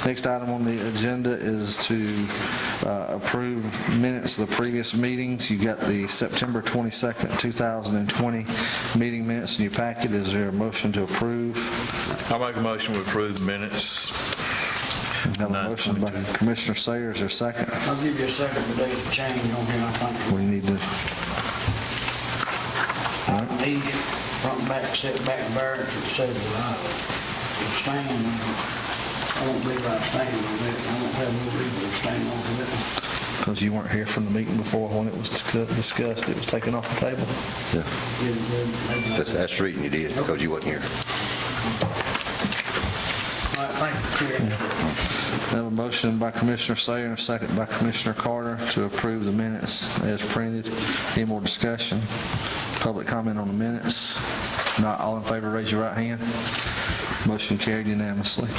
Next item on the agenda is to approve minutes of the previous meetings. You got the September 22nd, 2020 meeting minutes in your packet. Is there a motion to approve? I'll make a motion to approve the minutes. I have a motion by Commissioner Sayers. Is there a second? I'll give you a second, but there's a change on here, I think. We need to. Item E, front and back setback variance, it says abstain. I won't believe I abstain on that. I won't have no reason to abstain on that. Because you weren't here from the meeting before when it was discussed, it was taken off the table. Yeah. That's the reason you did, because you wasn't here. All right, thank you, Chair. I have a motion by Commissioner Sayer and a second by Commissioner Carter to approve the minutes as printed. Any more discussion? Public comment on the minutes? Not all in favor, raise your right hand. Motion carried unanimously.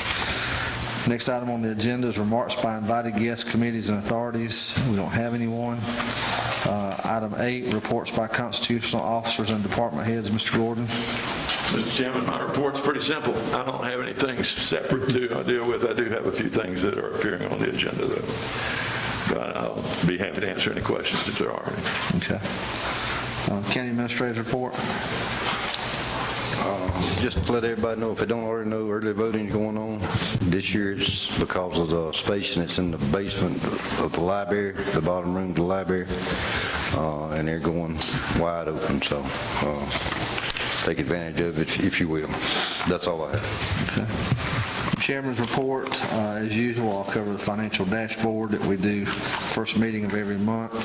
Next item on the agenda is remarks by invited guests, committees, and authorities. We don't have anyone. Item 8, reports by constitutional officers and department heads. Mr. Gordon. Mr. Chairman, my report's pretty simple. I don't have anything separate to deal with. I do have a few things that are appearing on the agenda, though. But I'll be happy to answer any questions if there are any. Okay. County Administrator's report. Just to let everybody know, if they don't already know, early voting is going on. This year it's because of the spacing. It's in the basement of the library, the bottom room of the library, and they're going wide open, so take advantage of it if you will. That's all I have. Okay. Chairman's report. As usual, I'll cover the financial dashboard that we do first meeting of every month.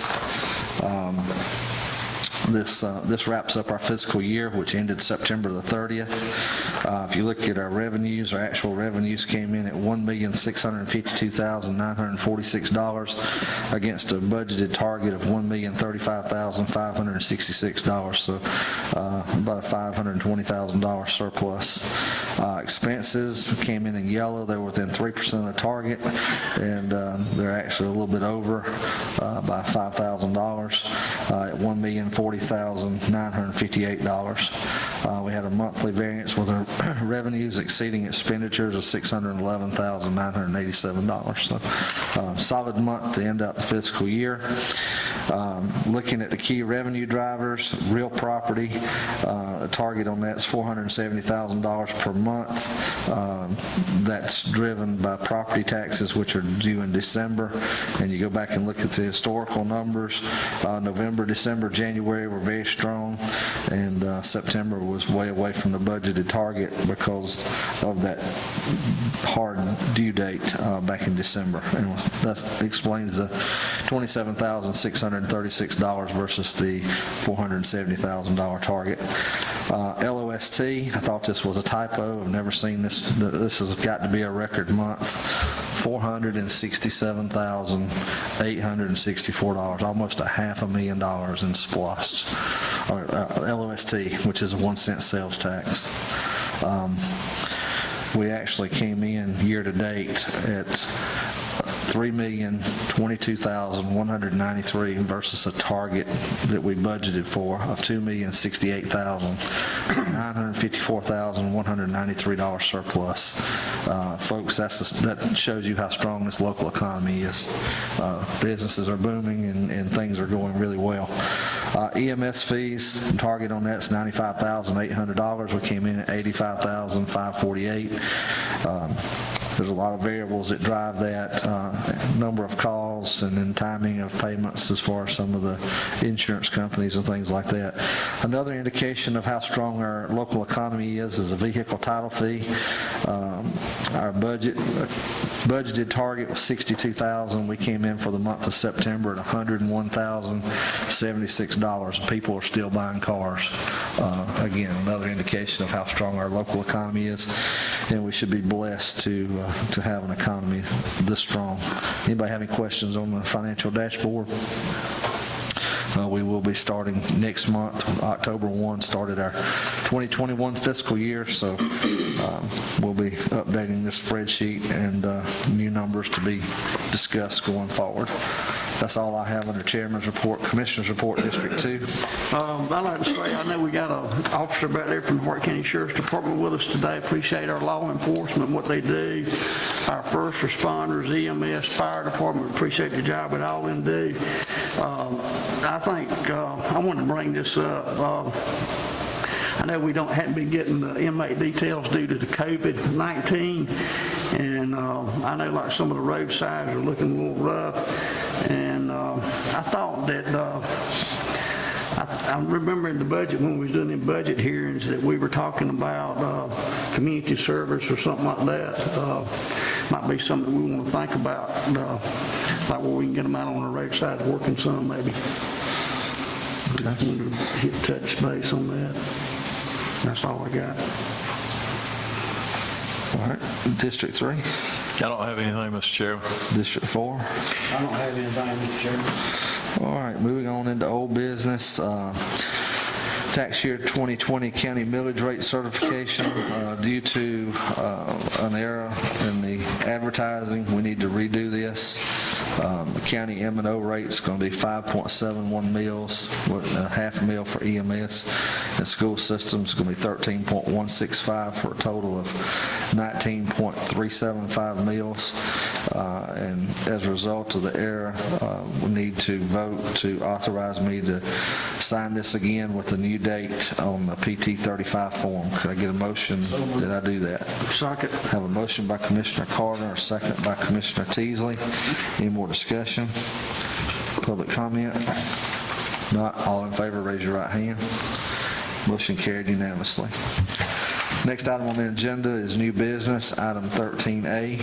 This wraps up our fiscal year, which ended September the 30th. If you look at our revenues, our actual revenues came in at $1,652,946 against a budgeted target of $1,035,566, so about a $520,000 surplus. Expenses came in yellow. They're within 3% of the target, and they're actually a little bit over by $5,000 at $1,040,958. We had a monthly variance with our revenues exceeding expenditures of $611,987. So solid month to end up the fiscal year. Looking at the key revenue drivers, real property, the target on that's $470,000 per month. That's driven by property taxes, which are due in December. And you go back and look at the historical numbers. November, December, January were very strong, and September was way away from the budgeted target because of that hard due date back in December. And that explains the $27,636 versus the $470,000 target. LOST, I thought this was a typo. I've never seen this. This has got to be a record month. $467,864, almost $500,000 in SPLOST, or LOST, which is a 1-cent sales tax. We actually came in year to date at $3,022,193 versus a target that we budgeted for of $2,068,954,193 surplus. Folks, that shows you how strong this local economy is. Businesses are booming and things are going really well. EMS fees, target on that's $95,800. We came in at $85,548. There's a lot of variables that drive that, number of calls and then timing of payments as far as some of the insurance companies and things like that. Another indication of how strong our local economy is a vehicle title fee. Our budgeted target was $62,000. We came in for the month of September at $101,076. People are still buying cars. Again, another indication of how strong our local economy is, and we should be blessed to have an economy this strong. Anybody have any questions on the financial dashboard? We will be starting next month, October 1, started our 2021 fiscal year, so we'll be updating this spreadsheet and new numbers to be discussed going forward. That's all I have under Chairman's report. Commissioner's report, District 2. I'd like to say, I know we got an officer back there from the Hart County Sheriff's Department with us today. Appreciate our law enforcement, what they do. our first responders, EMS, fire department. Appreciate the job that all of them do. I think I wanted to bring this up. I know we haven't been getting the inmate details due to the COVID-19, and I know like some of the roadsides are looking a little rough, and I thought that I remember in the budget, when we was doing the budget hearings, that we were talking about community service or something like that. Might be something we want to think about, like where we can get them out on the roadside working some, maybe. I wanted to hit touch base on that. That's all I got. All right, District 3, I don't have anything, Mr. Chairman. District 4. I don't have anything, Mr. Chairman. All right, moving on into old business. Tax year 2020 county millage rate certification. Due to an error in the advertising, we need to redo this. The county M&O rate is going to be 5.71 mils, with a half mil for EMS. The school system is going to be 13.165 for a total of 19.375 mils. And as a result of the error, we need to vote to authorize me to sign this again with a new date on the PT 35 form. Could I get a motion? Did I do that? Second. Have a motion by Commissioner Carter, a second by Commissioner Teasley. Any more discussion? Public comment? Not. All in favor, raise your right hand. Motion carried unanimously. Next item on the agenda is new business, item 13A,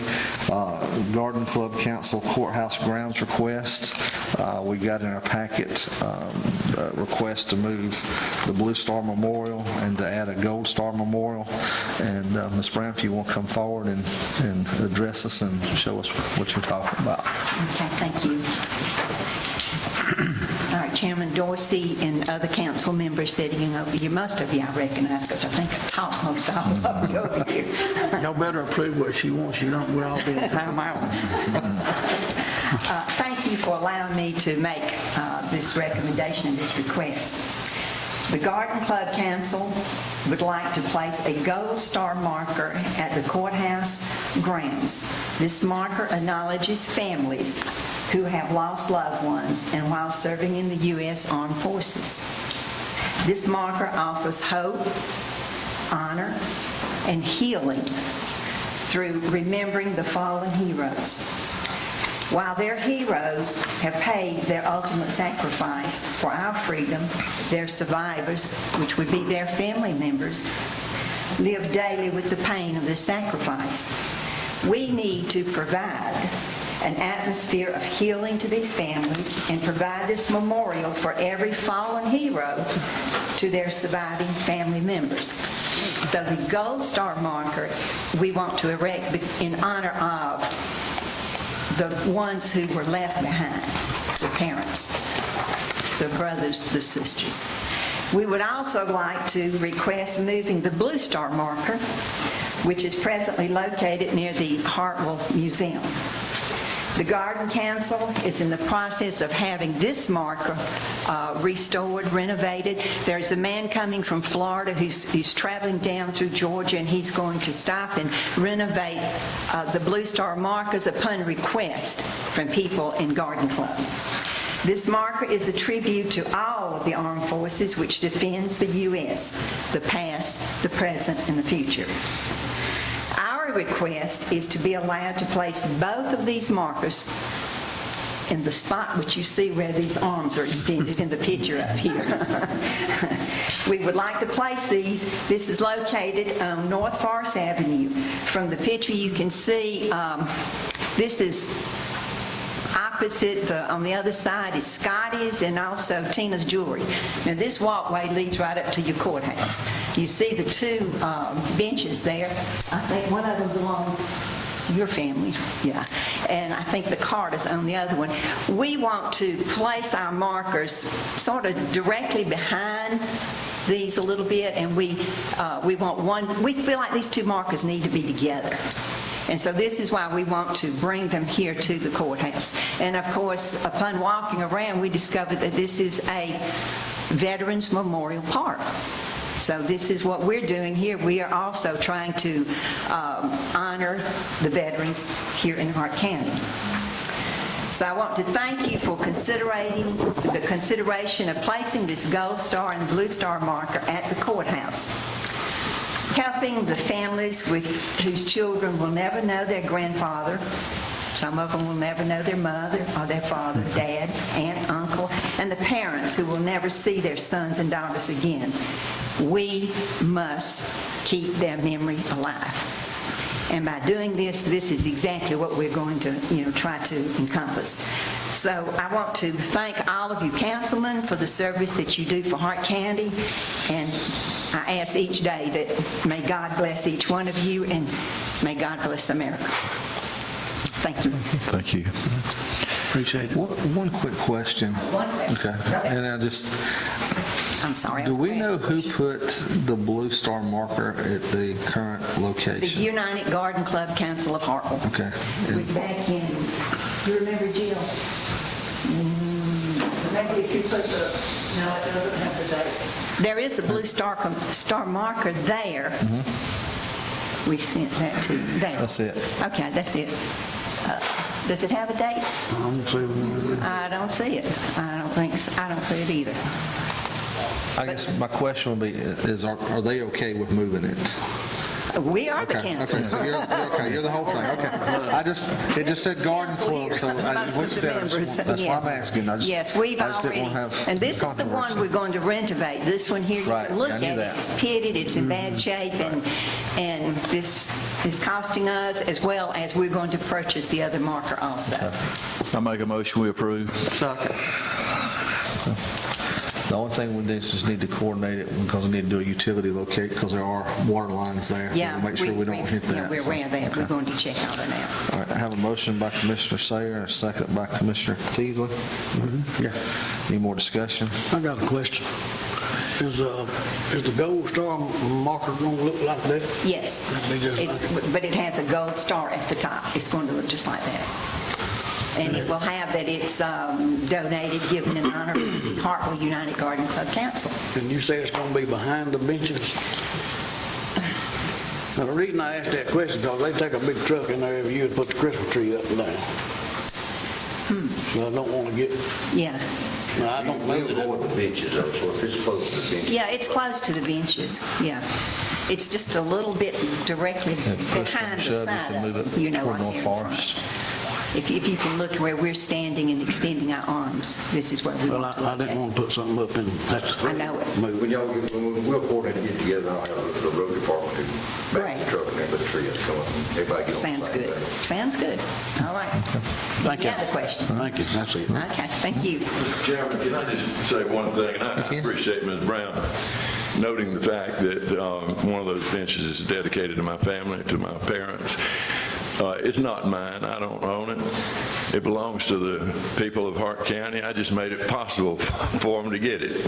Garden Club Council Courthouse Grounds request. We got in our packet a request to move the Blue Star Memorial and to add a Gold Star Memorial. And Ms. Brown, if you want to come forward and address us and show us what you're talking about. Okay, thank you. All right, Chairman Dorsey and other council members sitting over here, most of you I recognize because I think I taught most all of you over here. Y'all better approve what she wants. You don't, we'll all be in timeout. Thank you for allowing me to make this recommendation and this request. The Garden Club Council would like to place a gold star marker at the courthouse grounds. This marker acknowledges families who have lost loved ones and while serving in the U.S. Armed Forces. This marker offers hope, honor, and healing through remembering the fallen heroes. While their heroes have paid their ultimate sacrifice for our freedom, their survivors, which would be their family members, live daily with the pain of this sacrifice. We need to provide an atmosphere of healing to these families and provide this memorial for every fallen hero to their surviving family members. So the Gold Star marker we want to erect in honor of the ones who were left behind, the parents, the brothers, the sisters. We would also like to request moving the Blue Star marker, which is presently located near the Hartwell Museum. The Garden Council is in the process of having this marker restored, renovated. There's a man coming from Florida who's traveling down through Georgia, and he's going to stop and renovate the Blue Star markers upon request from people in Garden Club. This marker is a tribute to all of the armed forces which defends the U.S., the past, the present, and the future. Our request is to be allowed to place both of these markers in the spot which you see where these arms are extended in the picture up here. We would like to place these. This is located on North Forest Avenue. From the picture you can see this is opposite, on the other side is Scotty's and also Tina's Jewelry. Now this walkway leads right up to your courthouse. You see the two benches there. I think one of them belongs to your family, yeah. And I think the card is on the other one. We want to place our markers sort of directly behind these a little bit, and we want one. We feel like these two markers need to be together. And so this is why we want to bring them here to the courthouse. And of course, upon walking around, we discovered that this is a Veterans Memorial Park. So this is what we're doing here. We are also trying to honor the veterans here in Hart County. So I want to thank you for the consideration of placing this Gold Star and Blue Star marker at the courthouse, helping the families whose children will never know their grandfather. Some of them will never know their mother or their father, dad, aunt, uncle, and the parents who will never see their sons and daughters again. We must keep their memory alive. And by doing this, this is exactly what we're going to, try to encompass. So I want to thank all of you councilmen for the service that you do for Hart County. And I ask each day that may God bless each one of you and may God bless America. Thank you. Thank you. Appreciate it. One quick question. One question. Okay. And I'm sorry. I do was we know asking. who put the Blue Star marker at the current The location? United Garden Club Council of Hartwell. Okay. It was back in, you remember, Jill? Remember if you put the, no, it doesn't have the date. There is a Blue Star marker there. We sent that to there. That's it. Okay, that's it. Does it have a date? I don't see what I don't see it. I don't think, I don't see it either. I guess my question would be, are they okay with moving it? We are the Okay, council. okay, so you're okay, you're the whole thing, okay. It just said garden club, so Most of the members, that's why I'm asking. Yes, we've I just didn't already, want to have and this is the one controversy. we're going to renovate. This one here, you Right, can look I at knew it, that. it's pitted, it's in bad shape, and this is costing us, as well as we're going to purchase the other marker also. I make a motion, we approve. Second. The only thing we do is just need to coordinate it because we need to do a utility locate because there are water lines there. Yeah. We'll make sure we don't hit that. Yeah, we're aware of that. We're going to check all that out. All right, I have a motion by Commissioner Sayer and a second by Commissioner Teasley. Yeah. Any more discussion? I got a question. Is the gold star marker going to look like that? Yes, That'd be just but it has a gold star at the top. It's going to look just like that. And it will have that it's donated, given in honor of the Hartwell United Garden Club Council. And you say it's going to be behind the benches? Now, the reason I asked that question is because they take a big truck in there every year to put the Christmas tree up and down. So I don't want to get, Yeah, now, I don't know that. Avoid the benches, though, so if it's close to the benches. yeah, it's close to the benches, yeah. It's just a little bit directly Yeah, push behind and shove, the you side can move of it it, toward right North there. Forest. If you can look where we're standing and extending our arms, this is where we Well, want to I look didn't at. want to put something up in, that's. I know it. Move. When we'll coordinate to get together, I'll have the road department to back Great. the truck and then put the tree up, so everybody get on the Sounds same good. page. Sounds good. All right. Thank you. Any other questions? Thank you, that's it. Okay, thank you. Mr. Chairman, can I just say one thing? And I appreciate Ms. Brown noting the fact that one of those benches is dedicated to my family, to my parents. It's not mine. I don't own it. It belongs to the people of Hart County. I just made it possible for them to get it.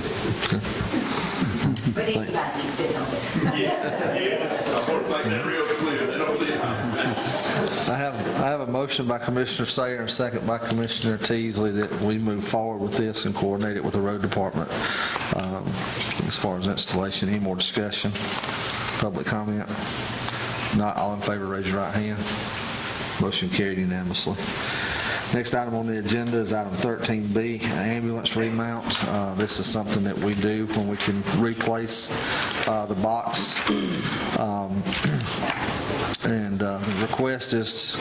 But anybody can sit on it. I want to make that real clear. They don't leave I have a motion by Commissioner Sayer and a second by Commissioner Teasley that we move forward with this and coordinate it with the road department as far as installation. Any more discussion? Public comment? Not all in favor, raise your right hand. Motion carried unanimously. Next item on the agenda is item 13B, ambulance remount. This is something that we do when we can replace the box. And the request is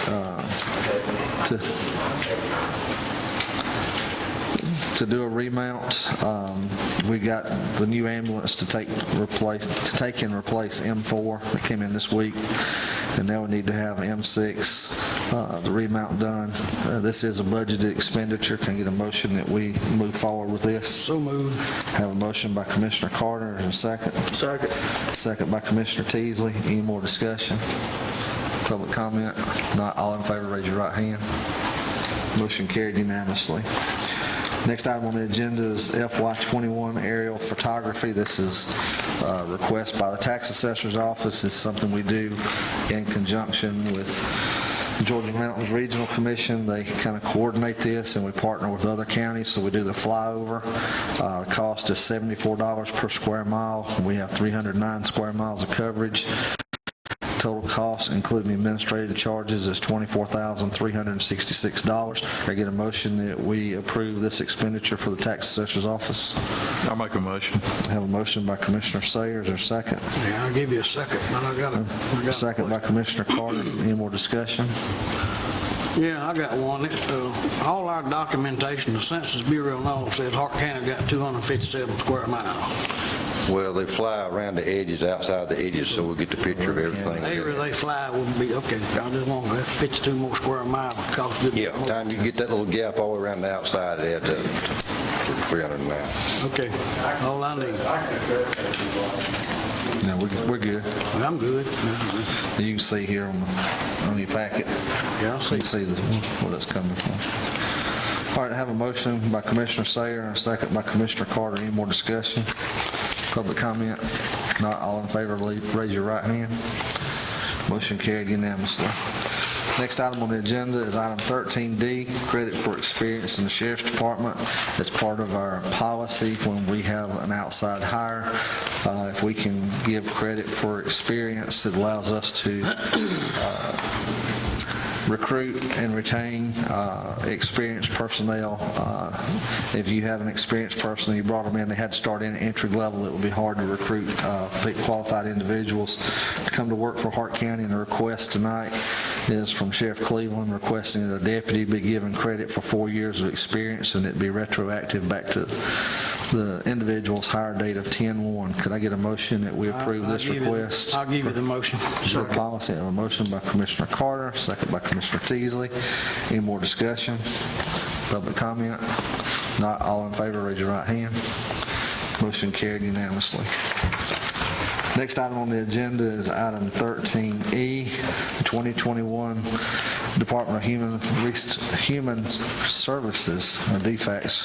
to do a remount. We got the new ambulance to take and replace M4 that came in this week, and now we need to have M6, the remount done. This is a budgeted expenditure. Can I get a motion that we move forward with this? So moved. Have a motion by Commissioner Carter and a second. Second. Second by Commissioner Teasley. Any more discussion? Public comment? Not all in favor, raise your right hand. Motion carried unanimously. Next item on the agenda is FY21 aerial photography. This is a request by the tax assessor's office. It's something we do in conjunction with Georgia Mountains Regional Commission. They kind of coordinate this, and we partner with other counties, so we do the flyover. Cost is $74 per square mile. We have 309 square miles of coverage. Total cost, including administrative charges, is $24,366. I get a motion that we approve this expenditure for the tax assessor's office. I'll make a motion. I have a motion by Commissioner Sayers. Is there a second? Yeah, I'll give you a second, but I got a Second by Commissioner Carter. Any more discussion? Yeah, I got one. All our documentation, the Census Bureau and all says Hart County got 257 square miles. Well, they fly around the edges, outside the edges, so we'll get the picture of everything. Wherever they fly would be, okay, I just want, that 52 more square miles cost good. Yeah, time you get that little gap all around the outside, it adds up to 300 miles. Okay, all I need. No, we're good. Well, I'm good. You can see here on your packet. Yeah, I see. You can see where that's coming from. All right, I have a motion by Commissioner Sayer and a second by Commissioner Carter. Any more discussion? Public comment? Not all in favor, raise your right hand. Motion carried unanimously. Next item on the agenda is item 13D, credit for experience in the Sheriff's Department. It's part of our policy when we have an outside hire. If we can give credit for experience, it allows us to recruit and retain experienced personnel. If you have an experienced person, you brought them in, they had to start in at entry level, it would be hard to recruit qualified individuals to come to work for Hart County. And the request tonight is from Sheriff Cleveland requesting that a deputy be given credit for 4 years of experience, and it be retroactive back to the individual's hire date of 10/1. Could I get a motion that we approve this request? I'll give you the motion. For policy, I have a motion by Commissioner Carter, second by Commissioner Teasley. Any more discussion? Public comment? Not all in favor, raise your right hand. Motion carried unanimously. Next item on the agenda is item 13E, 2021 Department of Human Services, DFACS,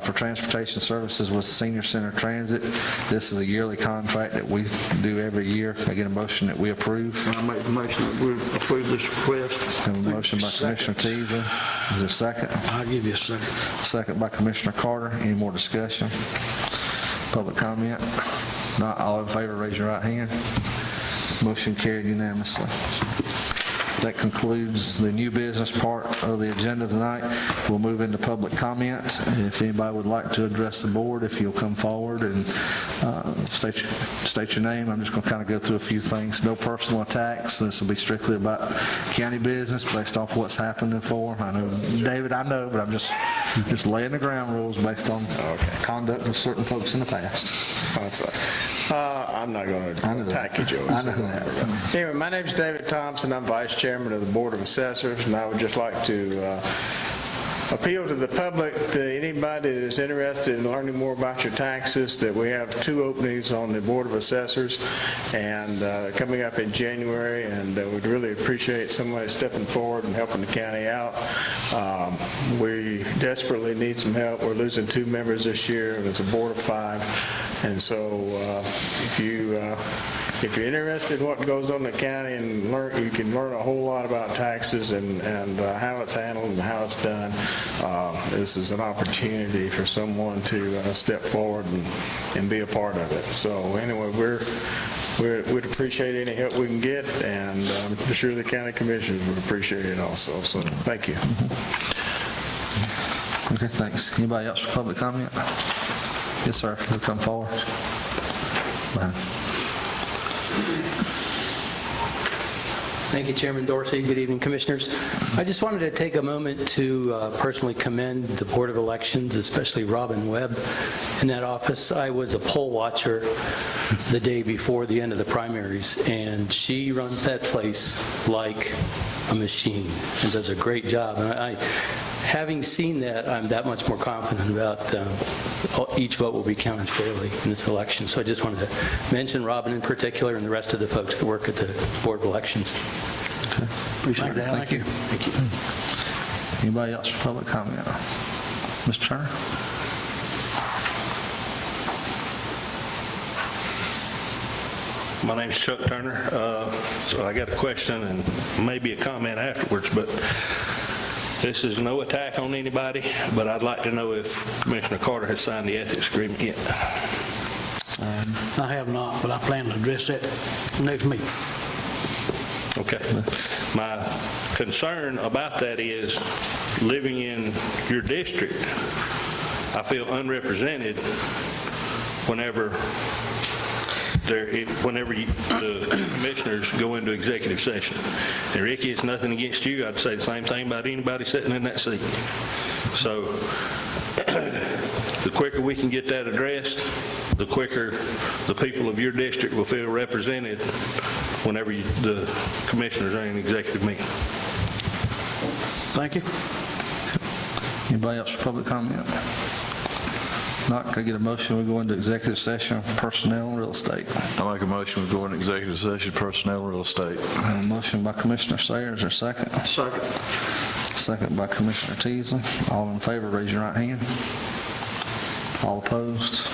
for transportation services with Senior Center Transit. This is a yearly contract that we do every year. I get a motion that we approve. I make the motion that we approve this request. Have a motion by Commissioner Teasley. Is there a second? I'll give you a second. Second by Commissioner Carter. Any more discussion? Public comment? Not all in favor, raise your right hand. Motion carried unanimously. That concludes the new business part of the agenda tonight. We'll move into public comment. If anybody would like to address the board, if you'll come forward and state your name. I'm just going to kind of go through a few things. No personal attacks. This will be strictly about county business based off what's happened before. I know, David, I know, but I'm just laying the ground rules based on conduct of certain folks in the past. I'm not going to attack you, Joe. I know that. Anyway, my name's David Thompson. I'm Vice Chairman of the Board of Assessors, and I would just like to appeal to the public, that anybody that is interested in learning more about your taxes, that we have 2 openings on the Board of Assessors and coming up in January, and we'd really appreciate somebody stepping forward and helping the county out. We desperately need some help. We're losing 2 members this year. It's a board of 5, and so if you're interested in what goes on in the county and you can learn a whole lot about taxes and how it's handled and how it's done. This is an opportunity for someone to step forward and be a part of it. So anyway, we'd appreciate any help we can get, and I'm sure the county commissioners would appreciate it also. So thank you. Okay, thanks. Anybody else for public comment? Yes, sir. You'll come forward. Thank you, Chairman Dorsey. Good evening, Commissioners. I just wanted to take a moment to personally commend the Board of Elections, especially Robin Webb in that office. I was a poll watcher the day before the end of the primaries, and she runs that place like a machine and does a great job. And having seen that, I'm that much more confident about each vote will be counted fairly in this election. So I just wanted to mention Robin in particular and the rest of the folks that work at the Board of Elections. Okay. Appreciate it. Thank you. Thank you. Anybody else for public comment? Mr. Turner? My name's Chuck Turner. So I got a question and maybe a comment afterwards, but this is no attack on anybody, but I'd like to know if Commissioner Carter has signed the ethics agreement yet. I have not, but I plan to address that next meeting. Okay. My concern about that is living in your district, I feel unrepresented whenever the commissioners go into executive session. And Ricky, it's nothing against you. I'd say the same thing about anybody sitting in that seat. So the quicker we can get that addressed, the quicker the people of your district will feel represented whenever the commissioners are in executive meeting. Thank you. Anybody else for public comment? Not, can I get a motion, we go into executive session, personnel and real estate? I make a motion we go into executive session, personnel, real estate. I have a motion by Commissioner Sayer, is there a second? Second. Second by Commissioner Teasley. All in favor, raise your right hand. All opposed?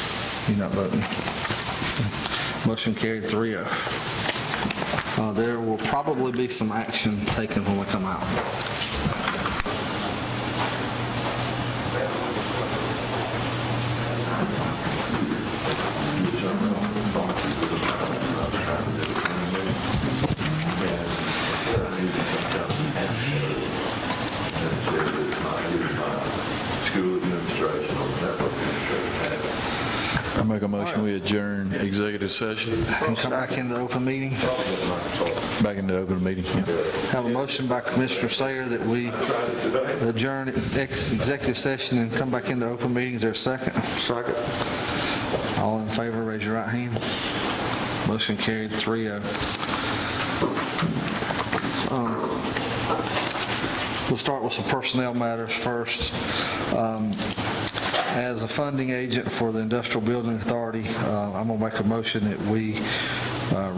You're not voting. Motion carried 3-0. There will probably be some action taken when we come out. I make a motion we adjourn executive session. And come back into open meeting. Back into open meeting. Yeah. Have a motion by Commissioner Sayer that we adjourn executive session and come back into open meeting. Is there a second? Second. All in favor, raise your right hand. Motion carried 3-0. We'll start with some personnel matters first. As a funding agent for the Industrial Building Authority, I'm going to make a motion that we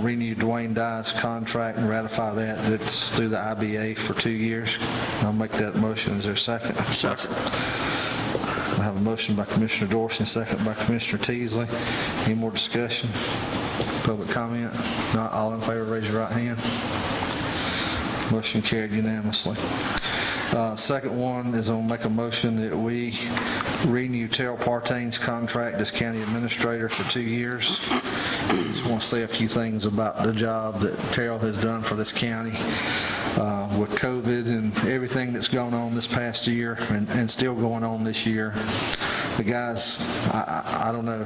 renew Dwayne Dye's contract and ratify that. That's through the IBA for 2 years. I'll make that motion. Is there a second? Second. I have a motion by Commissioner Dorsey, second by Commissioner Teasley. Any more discussion? Public comment? Not all in favor, raise your right hand. Motion carried unanimously. Second one is I'm going to make a motion that we renew Terrell Partaine's contract as county administrator for 2 years. Just want to say a few things about the job that Terrell has done for this county with COVID and everything that's gone on this past year and still going on this year. The guy's, I don't know,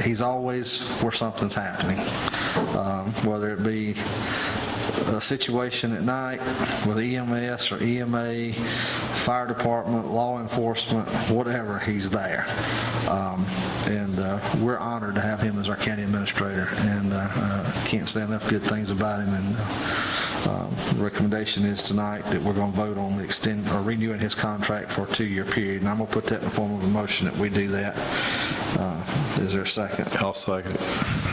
he's always where something's happening, whether it be a situation at night with EMS or EMA, fire department, law enforcement, whatever, he's there. And we're honored to have him as our county administrator, and can't say enough good things about him. And the recommendation is tonight that we're going to vote on the renewing his contract for a 2-year period, and I'm going to put that in the form of a motion that we do that. Is there a second? I'll second it.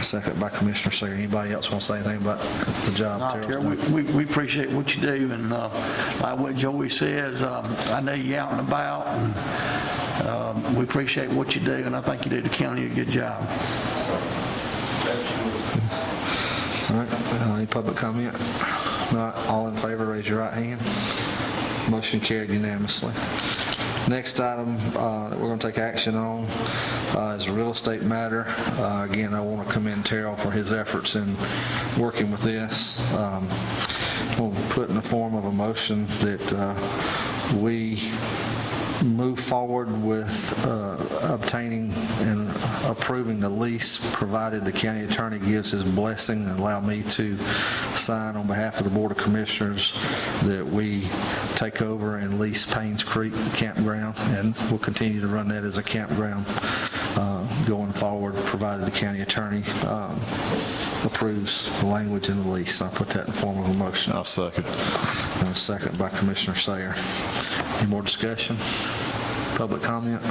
Second by Commissioner Sayer. Anybody else want to say anything about the job? Terrell's done? We appreciate what you do, and like what Joey says, I know you're out and about, and we appreciate what you do, and I think you do the county a good job. All right, any public comment? Not all in favor, raise your right hand. Motion carried unanimously. Next item that we're going to take action on is a real estate matter. Again, I want to commend Terrell for his efforts in working with this. We'll put in the form of a motion that we move forward with obtaining and approving the lease, provided the county attorney gives his blessing and allow me to sign on behalf of the Board of Commissioners that we take over and lease Paynes Creek Campground, and we'll continue to run that as a campground going forward, provided the county attorney approves the language in the lease. I'll put that in the form of a motion. I'll second. And a second by Commissioner Sayer. Any more discussion? Public comment?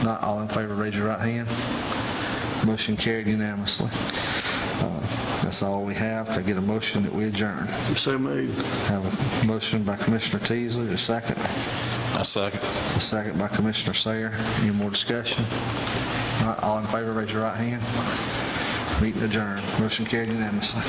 Not all in favor, raise your right hand. Motion carried unanimously. That's all we have. Can I get a motion that we adjourn? So moved. Have a motion by Commissioner Teasley, a second. I second. A second by Commissioner Sayer. Any more discussion? Not all in favor, raise your right hand. Meeting adjourned. Motion carried unanimously.